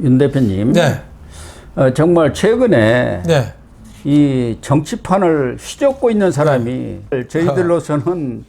윤 대표님, 네. 정말 최근에 네. 이 정치판을 휘젓고 있는 사람이 저희들로서는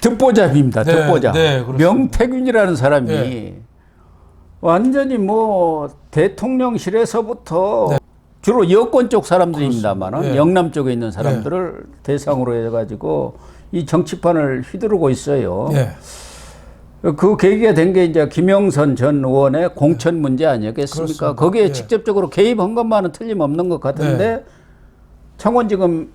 듣보잡입니다. 네, 듣보잡. 네, 그렇습니다. 명태균이라는 사람이 네. 완전히 뭐 대통령실에서부터 네. 주로 여권 쪽 사람들입니다만은 네. 영남 쪽에 있는 사람들을 대상으로 해가지고 이 정치판을 휘두르고 있어요. 네. 그 계기가 된 게 이제 김영선 전 의원의 공천 문제 아니었겠습니까? 그렇습니다. 거기에 예. 직접적으로 개입한 것만은 틀림없는 것 같은데 네. 창원지검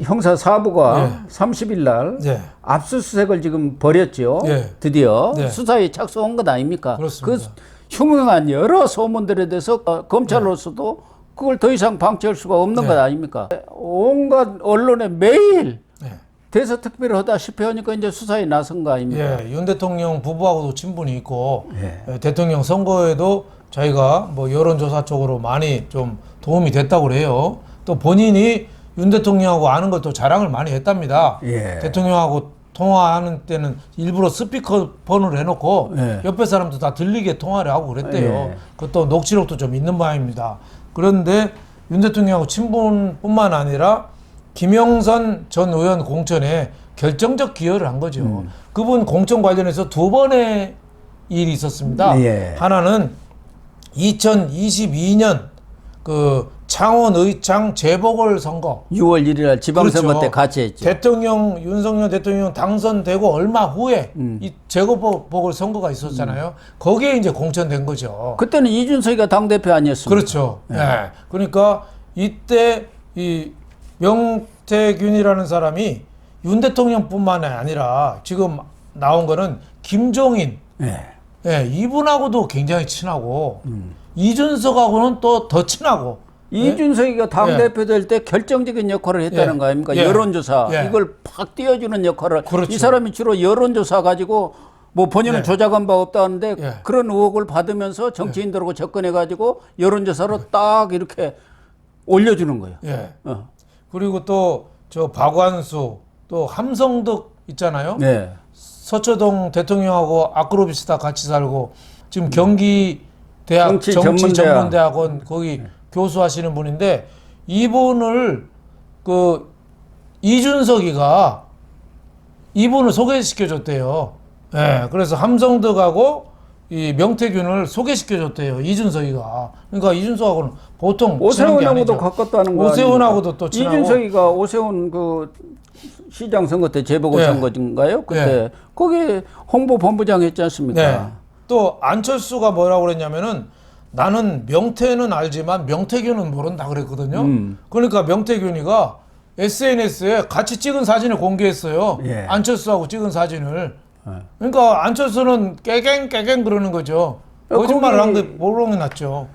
형사 4부가 예. 30일 날 예. 압수수색을 지금 벌였죠. 예. 드디어 네. 수사에 착수한 것 아닙니까? 그렇습니다. 그 흉흉한 여러 소문들에 대해서 검찰로서도 그걸 더 이상 방치할 수가 없는 네. 것 아닙니까? 온갖 언론에 매일 네. 대서특별히 하다시피 하니까 이제 수사에 나선 거 아닙니까? 예, 윤 대통령 부부하고도 친분이 있고 예. 대통령 선거에도 저희가 뭐 여론조사 쪽으로 많이 좀 도움이 됐다고 그래요. 또 본인이 윤 대통령하고 아는 것도 자랑을 많이 했답니다. 예. 대통령하고 통화하는 때는 일부러 스피커폰을 해놓고 예. 옆에 사람도 다 들리게 통화를 하고 그랬대요. 예. 그것도 녹취록도 좀 있는 바입니다. 그런데 윤 대통령하고 친분뿐만 아니라 김영선 전 의원 공천에 결정적 기여를 한 거죠. 그분 공천 관련해서 두 번의 일이 있었습니다. 예. 하나는 2022년 그 창원의창 재보궐선거 6월 1일 날 지방선거 그렇죠. 때 같이 했죠. 대통령 윤석열 대통령 당선되고 얼마 후에 이 재보궐선거가 있었잖아요. 거기에 이제 공천된 거죠. 그때는 이준석이가 당대표 아니었습니까? 그렇죠. 예. 그러니까 이때 이 명태균이라는 사람이 윤 대통령뿐만 아니라 지금 나온 거는 김종인, 예. 예, 이분하고도 굉장히 친하고 이준석하고는 또 더 친하고. 이준석이가 당대표 될 때 결정적인 역할을 했다는 예. 거 아닙니까? 예. 여론조사. 예. 이걸 팍 띄워주는 역할을. 그렇죠. 이 사람이 주로 여론조사 가지고 뭐 본인은 예. 조작한 바 없다는데 예. 그런 의혹을 받으면서 정치인들하고 접근해가지고 여론조사로 딱 이렇게 올려주는 거예요. 예. 어. 그리고 또 저 박완수 또 함성덕 있잖아요. 네. 서초동 대통령하고 아크로비스타 같이 살고 지금 경기 대학 정치 정치전문대학원 거기 교수하시는 분인데 이분을 그 이준석이가 이분을 소개시켜줬대요. 예, 그래서 함성덕하고 이 명태균을 소개시켜줬대요. 이준석이가. 그러니까 이준석하고는 보통 오세훈하고도 가깝다는 거 오세훈하고도 또 친하고. 이준석이가 오세훈 그 시장 선거 때 재보궐선거인가요? 그때 예. 거기 홍보본부장 했지 않습니까? 네. 또 안철수가 뭐라고 그랬냐면은 나는 명태는 알지만 명태균은 모른다 그랬거든요. 그러니까 명태균이가 SNS에 같이 찍은 사진을 공개했어요. 예. 안철수하고 찍은 사진을. 그러니까 안철수는 깨갱 그러는 거죠. 거짓말을 한 게 모르는 게 낫죠.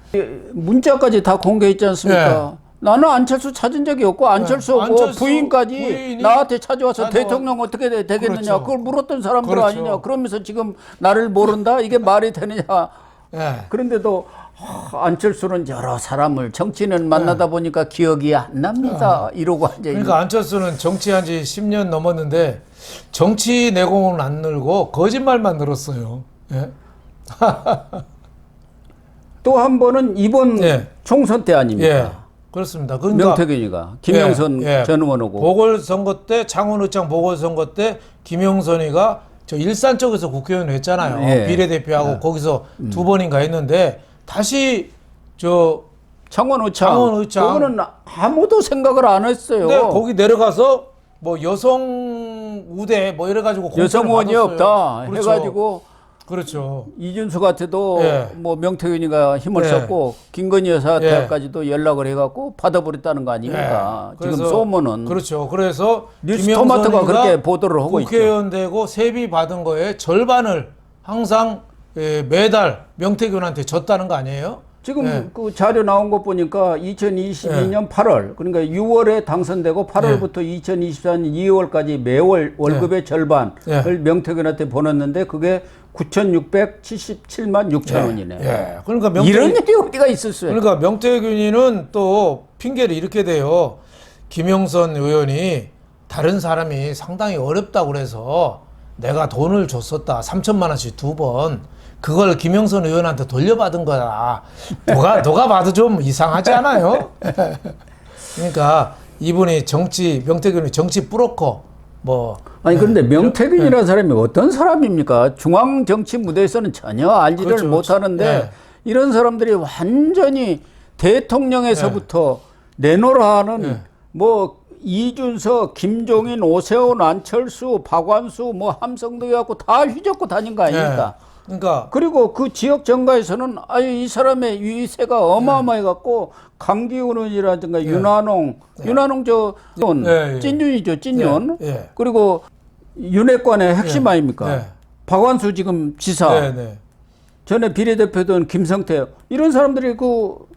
문자까지 다 공개했지 않습니까? 예. 나는 안철수 찾은 적이 없고 안철수하고 안철수 부인까지 부인이 나한테 찾아와서 찾아와- 대통령 어떻게 되겠느냐 그렇죠. 그걸 물었던 사람들 그렇죠. 아니냐. 그러면서 지금 나를 모른다? 이게 말이 되느냐. 예. 그런데도 안철수는 여러 사람을 정치인을 만나다 보니까 기억이 안 납니다. 이러고 앉아 있는. 그러니까 안철수는 정치한 지 10년 넘었는데 정치 내공은 안 늘고 거짓말만 늘었어요. 예. 또 한 번은 이번 예. 총선 때 아닙니까? 예. 그렇습니다. 그러니까 명태균이가 김영선 예, 예. 전 의원하고 보궐선거 때 창원의창 보궐선거 때 김영선이가 저 일산 쪽에서 국회의원 했잖아요. 예. 비례대표하고 거기서 두 번인가 했는데 다시 저 창원의창 그거는 아무도 생각을 안 했어요. 근데 거기 내려가서 뭐 여성 우대 뭐 이래가지고 여성 의원이 받았어요. 없다 그렇죠. 해가지고 그렇죠. 이준석한테도 예. 뭐 명태균이가 힘을 예. 썼고 김건희 여사한테까지도 연락을 해갖고 받아버렸다는 거 아닙니까? 예. 지금 그래서 소문은 그렇죠. 그래서 뉴스토마토가 그렇게 보도를 하고 있죠. 국회의원 되고 세비 받은 거에 절반을 항상 매달 명태균한테 줬다는 거 아니에요? 지금 예. 그 자료 나온 거 보니까 2022년 8월 그러니까 6월에 당선되고 8월부터 2024년 2월까지 매월 월급의 절반을 명태균한테 보냈는데 그게 9,677만 6천 원이네. 예. 그러니까 이런 일이 어디가 있었어요? 그러니까 명태균이는 또 핑계를 이렇게 대요. 김영선 의원이 다른 사람이 상당히 어렵다고 그래서 내가 돈을 줬었다. 3천만 원씩 두 번. 그걸 김영선 의원한테 돌려받은 거다. 너가 봐도 좀 이상하지 않아요? 그러니까 이분이 명태균이 정치 브로커 뭐. 아니 그런데 명태균이라는 사람이 어떤 사람입니까? 중앙 정치 무대에서는 전혀 알지를 그렇죠, 못하는데 네. 이런 사람들이 완전히 대통령에서부터 내놓으라 하는 뭐 이준석, 김종인, 오세훈, 안철수, 박완수, 뭐 함성도 해갖고 다 휘젓고 다닌 거 아닙니까? 그러니까 그리고 그 지역 정가에서는 아유 이 사람의 위세가 어마어마해갖고 강기훈 의원이라든가 윤한홍 찐윤이죠, 찐윤. 그리고 윤핵관의 핵심 아닙니까? 박완수 지금 지사, 전에 비례대표던 김성태, 이런 사람들이 그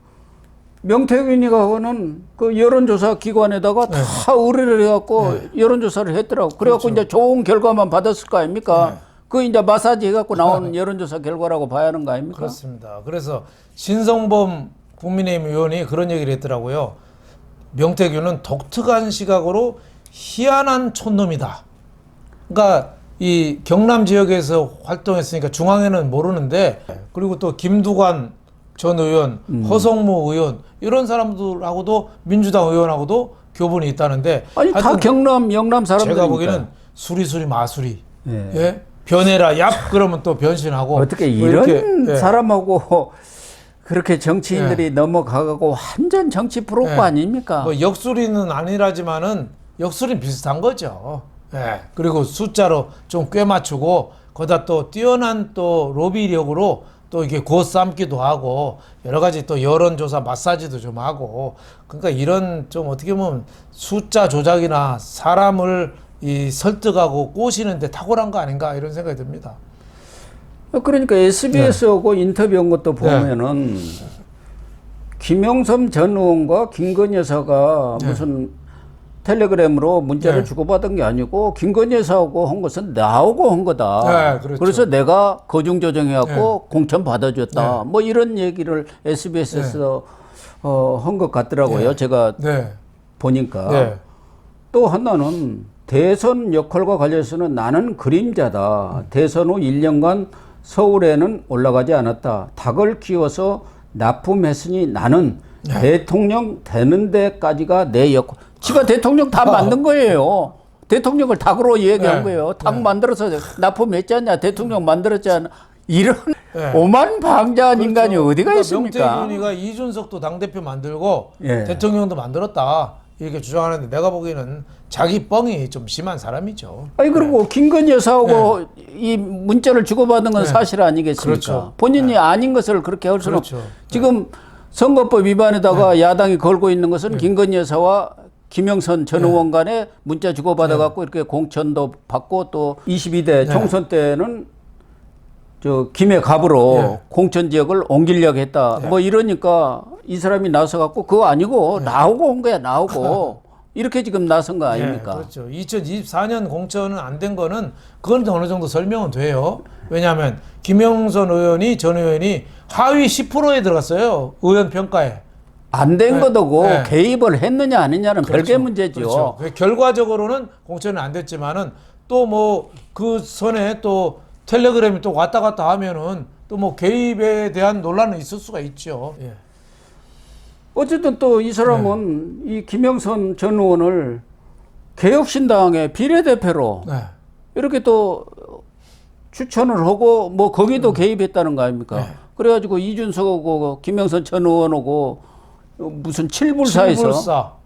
명태균이가 하는 그 여론조사 기관에다가 다 의뢰를 해갖고 여론조사를 했더라고. 그래갖고 이제 좋은 결과만 받았을 거 아닙니까? 그 이제 마사지 해갖고 나오는 여론조사 결과라고 봐야 하는 거 아닙니까? 그렇습니다. 그래서 신성범 국민의힘 의원이 그런 얘기를 했더라고요. 명태균은 독특한 시각으로 희한한 촌놈이다. 그러니까 이 경남 지역에서 활동했으니까 중앙에는 모르는데, 그리고 또 김두관 전 의원, 허성무 의원 이런 사람들하고도 민주당 의원하고도 교분이 있다는데, 아니 다 경남, 영남 사람들이니까. 제가 보기에는 수리수리 마수리. 예? 변해라 얍 그러면 또 변신하고. 어떻게 이런 사람하고 그렇게 정치인들이 넘어가고 완전 정치 브로커 아닙니까? 뭐 역수리는 아니라지만은 역수리는 비슷한 거죠. 그리고 숫자로 좀 꽤 맞추고 거기다 또 뛰어난 또 로비력으로 또 이게 고 삶기도 하고 여러 가지 또 여론조사 마사지도 좀 하고, 그러니까 이런 좀 어떻게 보면 숫자 조작이나 사람을 이 설득하고 꼬시는데 탁월한 거 아닌가 이런 생각이 듭니다. 그러니까 SBS하고 인터뷰한 것도 보면은 김영삼 전 의원과 김건희 여사가 무슨 텔레그램으로 문자를 주고받은 게 아니고 김건희 여사하고 한 것은 나하고 한 거다. 그렇죠. 그래서 내가 거중 조정해갖고 공천 받아줬다. 뭐 이런 얘기를 SBS에서 한 것 같더라고요. 제가 보니까. 또 하나는 대선 역할과 관련해서는 나는 그림자다. 대선 후 1년간 서울에는 올라가지 않았다. 닭을 키워서 납품했으니 나는 대통령 되는 데까지가 내 역할. 지가 대통령 다 만든 거예요. 대통령을 닭으로 얘기한 거예요. 닭 만들어서 납품했지 않냐. 대통령 만들었지 않냐. 이런 오만방자한 인간이 어디가 있습니까? 명태균이가 이준석도 당대표 만들고 대통령도 만들었다 이렇게 주장하는데, 내가 보기에는 자기 뻥이 좀 심한 사람이죠. 아니 그리고 김건희 여사하고 이 문자를 주고받은 건 사실 아니겠습니까? 그렇죠. 본인이 아닌 것을 그렇게 할 수는 지금 선거법 위반에다가 야당이 걸고 있는 것은 김건희 여사와 김영선 전 의원 간에 문자 주고받아갖고 이렇게 공천도 받고 또 22대 총선 때는 저 김해 갑으로 공천 지역을 옮기려고 했다. 뭐 이러니까 이 사람이 나서갖고 그거 아니고 나오고 온 거야, 나오고. 이렇게 지금 나선 거 아닙니까? 그렇죠. 2024년 공천은 안 된 거는 그건 어느 정도 설명은 돼요. 왜냐하면 김영선 의원이 전 의원이 하위 10%에 들어갔어요. 의원 평가에. 안 된 거고 개입을 했느냐 안 했느냐는 별개 문제죠. 그렇죠. 결과적으로는 공천은 안 됐지만은 또 뭐 그 선에 또 텔레그램이 또 왔다 갔다 하면은 또 뭐 개입에 대한 논란은 있을 수가 있죠. 어쨌든 또 이 사람은 이 김영선 전 의원을 개혁신당의 비례대표로 이렇게 또 추천을 하고 뭐 거기도 개입했다는 거 아닙니까? 그래가지고 이준석하고 김영선 전 의원하고 무슨 칠불사에서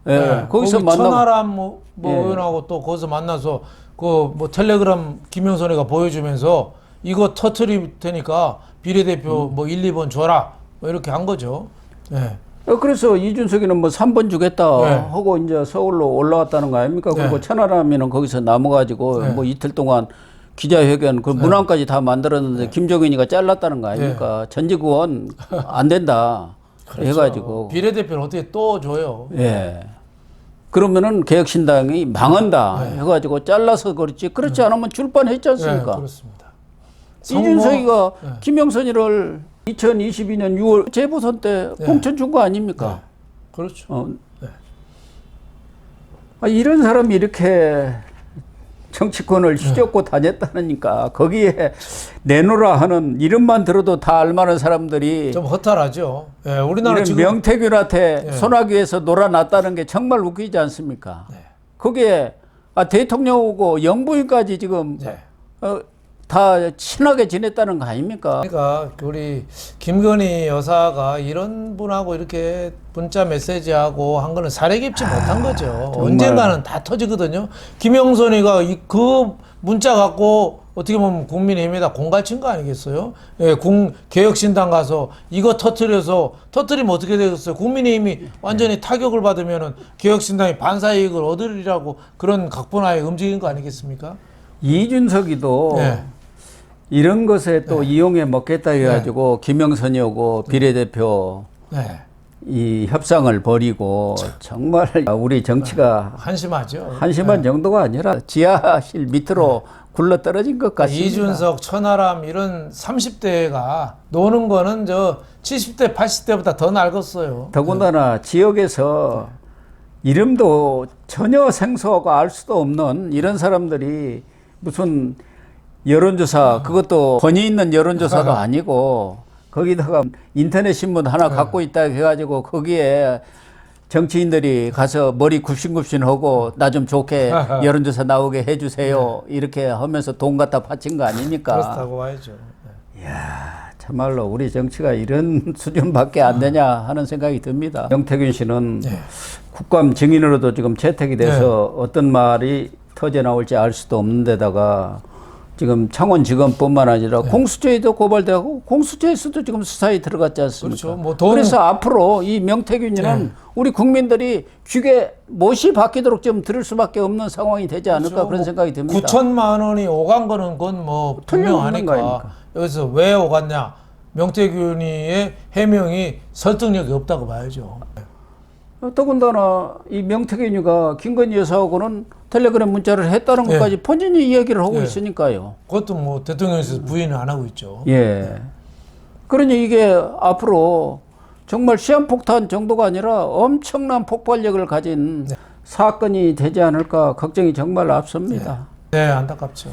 거기서 만나고 천하람 뭐 의원하고 또 거기서 만나서 그 뭐 텔레그램 김영선이가 보여주면서 이거 터트릴 테니까 비례대표 뭐 1, 2번 줘라 뭐 이렇게 한 거죠. 그래서 이준석이는 뭐 3번 주겠다 하고 이제 서울로 올라왔다는 거 아닙니까? 그리고 천하람이는 거기서 남아가지고 뭐 이틀 동안 기자회견 그 문항까지 다 만들었는데 김종인이가 잘랐다는 거 아닙니까? 전직 의원 안 된다 해가지고 비례대표는 어떻게 또 줘요? 그러면은 개혁신당이 망한다 해가지고 잘라서 그렇지. 그렇지 않으면 줄 뻔했지 않습니까? 그렇습니다. 이준석이가 김영선이를 2022년 6월 재보선 때 공천 준 거 아닙니까? 그렇죠. 이런 사람이 이렇게 정치권을 휘젓고 다녔다니까 거기에 내놓으라 하는 이름만 들어도 다 알만한 사람들이 좀 허탈하죠. 예, 우리나라 이런 지금 명태균한테 예. 손아귀에서 놀아놨다는 게 정말 웃기지 않습니까? 네. 거기에 대통령하고 영부인까지 지금 네. 다 친하게 지냈다는 거 아닙니까? 그러니까 우리 김건희 여사가 이런 분하고 이렇게 문자 메시지하고 한 거는 사려 깊지 못한 거죠. 정말. 언젠가는 다 터지거든요. 김영선이가 그 문자 갖고 어떻게 보면 국민의힘에다 공갈친 거 아니겠어요? 예, 개혁신당 가서 이거 터뜨리면 어떻게 되겠어요? 국민의힘이 완전히 타격을 받으면은 개혁신당이 반사이익을 얻으리라고 그런 각본하에 움직인 거 아니겠습니까? 이준석이도 네. 이런 것에 또 이용해 먹겠다 해가지고 김영선이 오고 비례대표 네. 이 협상을 벌이고 정말 우리 정치가 한심하죠. 한심한 정도가 아니라 지하실 밑으로 굴러 떨어진 것 같습니다. 이준석, 천하람 이런 30대가 노는 거는 저 70대, 80대보다 더 낡았어요. 더군다나 지역에서 이름도 전혀 생소하고 알 수도 없는 이런 사람들이 무슨 여론조사 그것도 권위 있는 여론조사도 아니고 거기다가 인터넷 신문 하나 갖고 있다 해가지고 거기에 정치인들이 가서 머리 굽신굽신하고 나 좀 좋게 여론조사 나오게 해주세요 이렇게 하면서 돈 갖다 바친 거 아닙니까? 그렇다고 봐야죠. 이야 참말로 우리 정치가 이런 수준밖에 안 되냐 하는 생각이 듭니다. 명태균 씨는 국감 증인으로도 지금 채택이 돼서 어떤 말이 터져 나올지 알 수도 없는 데다가 지금 창원지검뿐만 아니라 공수처에도 고발되고 공수처에서도 지금 수사에 들어갔지 않습니까? 그렇죠. 뭐 그래서 앞으로 이 명태균이는 우리 국민들이 귀에 못이 박히도록 좀 들을 수밖에 없는 상황이 되지 않을까 그렇죠. 그런 생각이 듭니다. 9천만 원이 오간 거는 그건 뭐 틀림없는 거 분명하니까 아닙니까? 여기서 왜 오갔냐? 명태균이의 해명이 설득력이 없다고 봐야죠. 더군다나 이 명태균이가 김건희 여사하고는 텔레그램 문자를 했다는 것까지 본인이 이야기를 하고 있으니까요. 그것도 뭐 대통령에서 부인을 안 하고 있죠. 예. 그러니 이게 앞으로 정말 시한폭탄 정도가 아니라 엄청난 폭발력을 가진 사건이 되지 않을까 걱정이 정말 앞섭니다. 네, 안타깝죠.